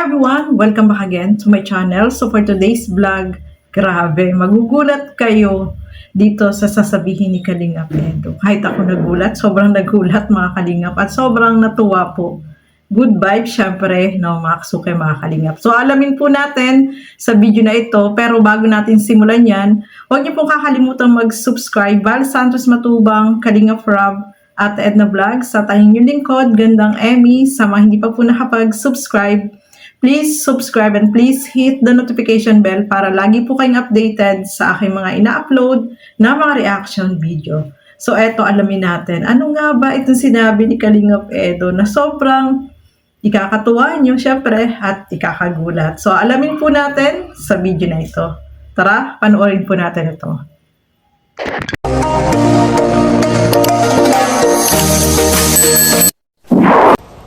everyone! Welcome back again to my channel. So for today's vlog, grabe, magugulat kayo dito sa sasabihin ni Kalingap Edo. Kahit ako nagulat, sobrang nagulat mga Kalingap at sobrang natuwa po. Good vibes syempre, no, mga kasuke mga Kalingap. So alamin po natin sa video na ito, pero bago natin simulan yan, huwag niyo pong kakalimutan mag-subscribe. Val Santos Matubang, Kalingap Rob, at Edna Vlogs, sa tayong yung lingkod, Gandang Emmy, sa mga hindi pa po nakapag-subscribe, please subscribe and please hit the notification bell para lagi po kayong updated sa aking mga ina-upload na mga reaction video. So eto, alamin natin, ano nga ba itong sinabi ni Kalingap Edo na sobrang ikakatuwa nyo syempre at ikakagulat. So alamin po natin sa video na ito. Tara, panoorin po natin ito.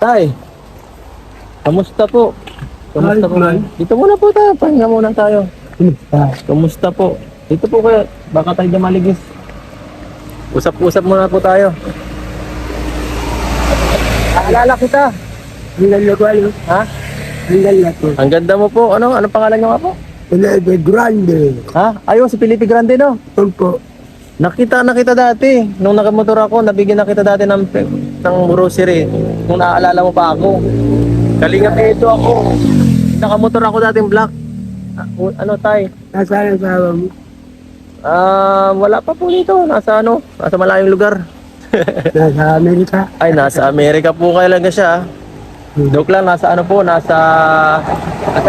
Tay, kamusta po? Kamusta po? Dito muna po tayo, pahinga muna tayo. Kamusta po? Dito po kayo, baka tayo maligis. Usap-usap muna po tayo. Aalala kita. Ang ganda ko, ano? Ha? Ang ganda ko. Ang ganda mo po. Ano pangalan niyo nga po? Felipe Grande. Ha? Ayun, si Felipe Grande, no? Opo. Nakita dati. Nung nakamotor ako, nabigyan na kita dati ng grocery. Kung naaalala mo pa ako. Kalingap Edo ako. Nakamotor ako dating black. Ano, tay? Nasaan ang asawa mo? Wala pa po dito. Nasa malayong lugar. Nasa Amerika. Ay, nasa Amerika po kailan siya. Joke lang, nasa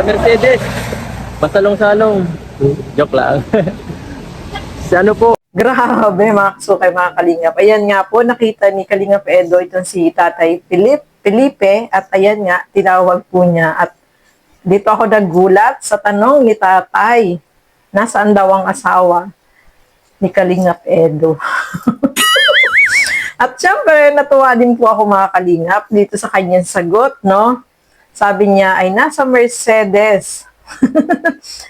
Mercedes. Pasalong-salong. Joke lang. Si ano po? Grabe mga kasukay mga Kalingap. Ayan nga po, nakita ni Kalingap Edo itong si Tatay Felipe at ayan nga, tinawag po niya. At dito ako nagulat sa tanong ni Tatay, nasaan daw ang asawa ni Kalingap Edo? At syempre, natuwa din po ako mga Kalingap dito sa kanyang sagot, no? Sabi niya ay nasa Mercedes.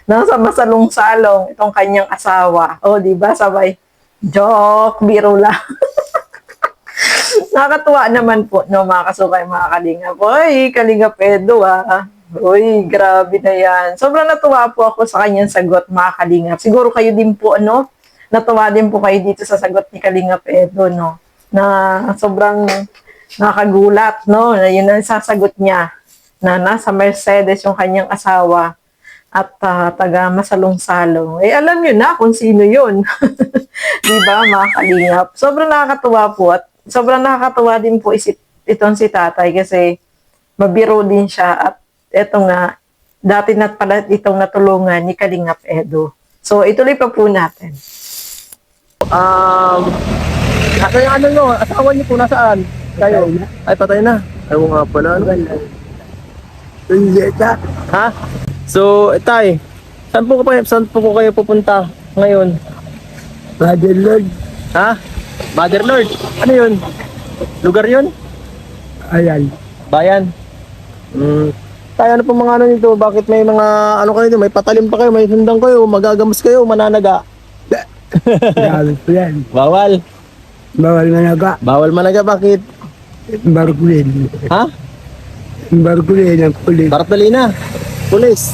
Nasa masalong-salong itong kanyang asawa. O, di ba? Sabay, joke, biro lang. Nakakatuwa naman po, no, mga kasukay, mga Kalingap. Uy, Kalingap Edo, ah. Uy, grabe na yan. Sobrang natuwa po ako sa kanyang sagot, mga Kalingap. Siguro kayo din po, ano, natuwa din po kayo dito sa sagot ni Kalingap Edo, no, na sobrang nakagulat, no, na yun ang sasagot niya, na nasa Mercedes yung kanyang asawa at taga masalong-salong. Eh, alam nyo na kung sino yun. Diba, mga Kalingap? Sobrang nakakatuwa po at sobrang nakakatuwa din po itong si Tatay kasi mabiro din siya at eto nga, dati na pala itong natulungan ni Kalingap Edo. So, ituloy pa po natin. Ano nyo? Asawa niyo po nasaan? Kayo? Ay, patay na. Ayaw nga pala. Hindi ka. Ha? So, tay, saan po kayo pupunta ngayon? Father Lord. Ha? Mother Lord? Ano yun? Lugar yun? Ayan. Bayan? Tay, ano po mga ano nito? Bakit may mga ano kayo dito? May patalim pa kayo, may sundang kayo, magagamas kayo, mananaga? Grabe po yan. Bawal. Bawal managa. Bawal managa, bakit? Barkulin. Ha? Barkulin ang kulit. Bartolina. Pulis.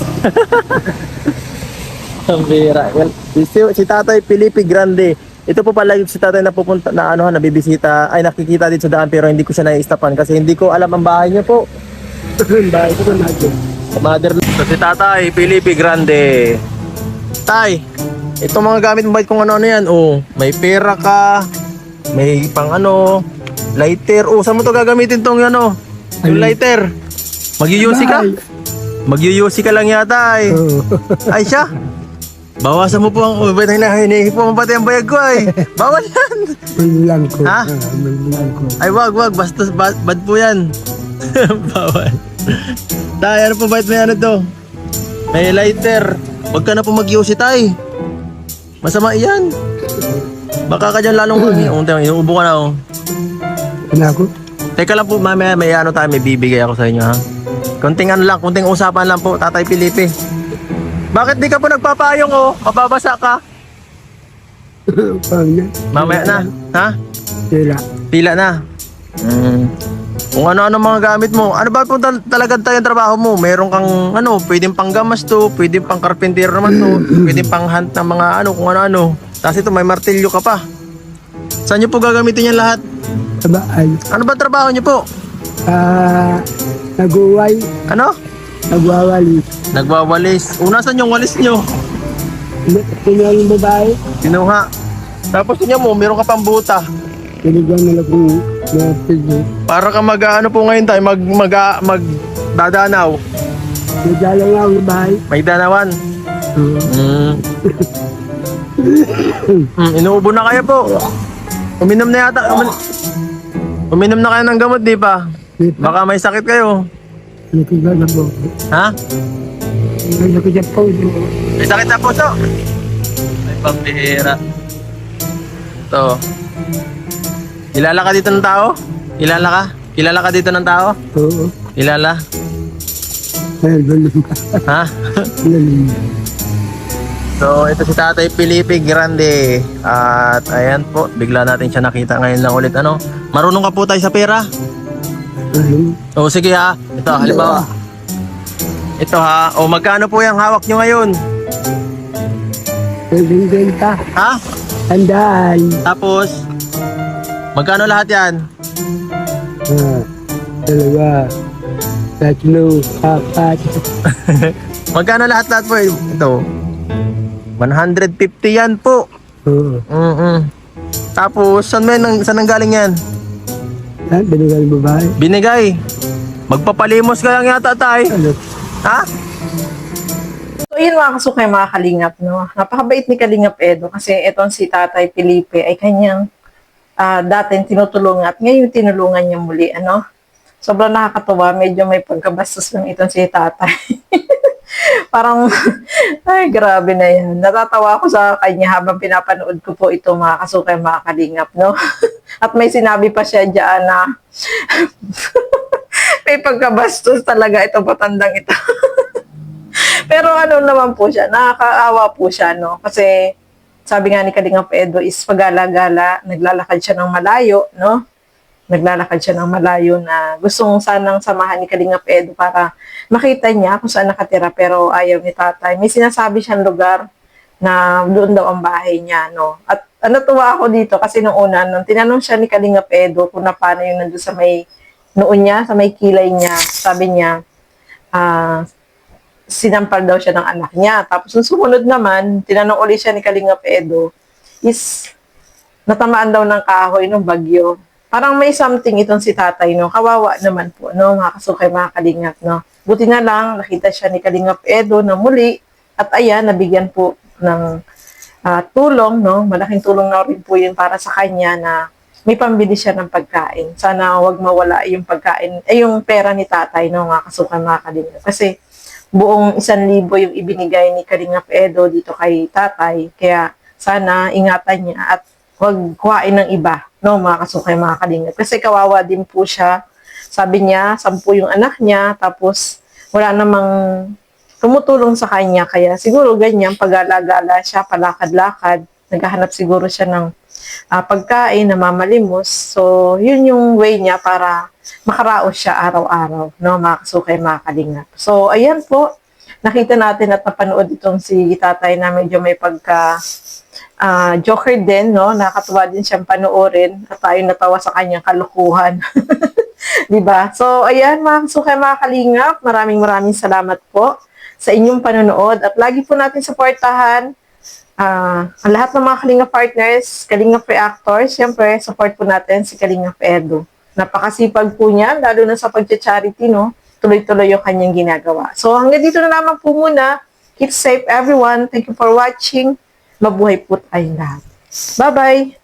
Ang bira. Well, si Tatay Felipe Grande. Ito po pala yung si Tatay na pupunta na nabibisita, ay nakikita dito sa daan pero hindi ko siya nai-stapan kasi hindi ko alam ang bahay niya po. Bahay ko natin. Mother. So, si Tatay Felipe Grande. Tay, itong mga gamit mo ba kung ano yan? Oh, may pera ka, may pang lighter. Oh, saan mo to gagamitin tong yung lighter? Mag-UC ka? Mag-UC ka lang yata ay. Ay siya. Bawasan mo po ang ubay na hinihingi po pati ang bayag ko ay. Bawal yan. Malulang ko. Ha? Malulang ko. Ay wag, basta bad po yan. Bawal. Tay, ano po ba may to? May lighter. Wag ka na po mag-UC tay. Masama yan. Baka ka dyan lalong inuubo ka na oh. Ano ako? Teka lang po, mamaya may may bibigay ako sa inyo ha. Konting usapan lang po, Tatay Felipe. Bakit di ka po nagpapayong oh? Mababasa ka. Mamaya na, ha? Sila. Pila na. Kung ano-ano mga gamit mo. Ano ba po talaga tayong trabaho mo? Meron kang ano, pwedeng panggamas to, pwedeng pang carpenter naman to, pwedeng pang hunt ng mga ano, kung ano-ano. Tapos ito, may martilyo ka pa. Saan nyo po gagamitin yan lahat? Sa bahay. Ano ba trabaho nyo po? Naguway. Ano? Nagwawali. Nagwawalis. Una, saan yung walis nyo? Kinuha yung babae. Kinuha. Tapos tingnan mo, meron ka pang buta. Binigyan na lang kong mga piso. Para ka ano po ngayon tayo, magdadanaw. Nagdala nga ang babae. May danawan. Inuubo na kayo po. Uminom na yata. Uminom na kayo ng gamot, di pa? Baka may sakit kayo. Nakiga na po. Ha? Nakiga po. May sakit na puso. May pambihira. Ito. Kilala ka dito ng tao? Kilala ka? Kilala ka dito ng tao? Oo. Kilala? Ay, galing ka. Ha? Galing. So, ito si Tatay Felipe Grande. At ayan po, bigla natin siya nakita ngayon lang ulit. Ano? Marunong ka po tayo sa pera? O sige ha. Ito, halimbawa. Ito ha. O magkano po yung hawak nyo ngayon? Pwedeng benta. Ha? Tandaan. Tapos, magkano lahat yan? Dalawa. Tatlo. Apat. Magkano lahat po? Ito. 150 yan po. Oo. Tapos, saan nang galing yan? Binigyan ng babae. Binigay. Magpapalimos ka lang yata tay. Ano? Ha? So yun mga kasukay, mga kalingap, no? Napakabait ni Kalingap Edo kasi etong si Tatay Felipe ay kanyang dating tinutulungan at ngayon tinulungan niya muli, ano? Sobrang nakakatuwa, medyo may pagkabastos lang itong si Tatay. Parang, ay grabe na yan. Natatawa ako sa kanya habang pinapanood ko po ito mga kasukay, mga kalingap, no? At may sinabi pa siya dyan na may pagkabastos talaga itong patandang ito. Pero ano naman po siya, nakakaawa po siya, no? Kasi sabi nga ni Kalingap Edo is pag-gala-gala, naglalakad siya ng malayo, no? Naglalakad siya ng malayo na gustong sanang samahan ni Kalingap Edo para makita niya kung saan nakatira pero ayaw ni tatay. May sinasabi siyang lugar na doon daw ang bahay niya, no? At natuwa ako dito kasi nung una, nung tinanong siya ni Kalingap Edo kung na paano yung nandun sa may noon niya, sa may kilay niya, sabi niya, sinampal daw siya ng anak niya. Tapos nung sumunod naman, tinanong ulit siya ni Kalingap Edo, is natamaan daw ng kahoy ng bagyo. Parang may something itong si tatay, no? Kawawa naman po, no? Mga kasukay, mga kalingap, no? Buti na lang, nakita siya ni Kalingap Edo na muli, at ayan, nabigyan po ng tulong, no? Malaking tulong na rin po yun para sa kanya na may pambili siya ng pagkain. Sana wag mawala yung pagkain, yung pera ni tatay, no? Mga kasukay, mga kalingap. Kasi buong 1,000 yung ibinigay ni Kalingap Edo dito kay tatay, kaya sana ingatan niya at huwag kuhain ng iba, no, mga kasukay, mga kalingap. Kasi kawawa din po siya. Sabi niya, 10 yung anak niya, tapos wala namang tumutulong sa kanya. Kaya siguro ganyan, pag-alagala siya, palakad-lakad, naghahanap siguro siya ng pagkain, na mamalimos. So, yun yung way niya para makaraos siya araw-araw, no, mga kasukay, mga kalingap. So, ayan po, nakita natin at napanood itong si tatay na medyo may joker din, no? Nakakatuwa din siyang panoorin at tayo natawa sa kanyang kalukuhan. Diba? So, ayan mga kasukay, mga kalingap, maraming salamat po sa inyong panonood at lagi po natin supportahan ang lahat ng mga Kalingap partners, Kalingap reactors, siyempre, support po natin si Kalingap Edo. Napakasipag po niya, lalo na sa pag-charity, no? Tuloy-tuloy yung kanyang ginagawa. So, hanggang dito na naman po muna. Keep safe, everyone. Thank you for watching. Mabuhay po tayong lahat. Bye-bye!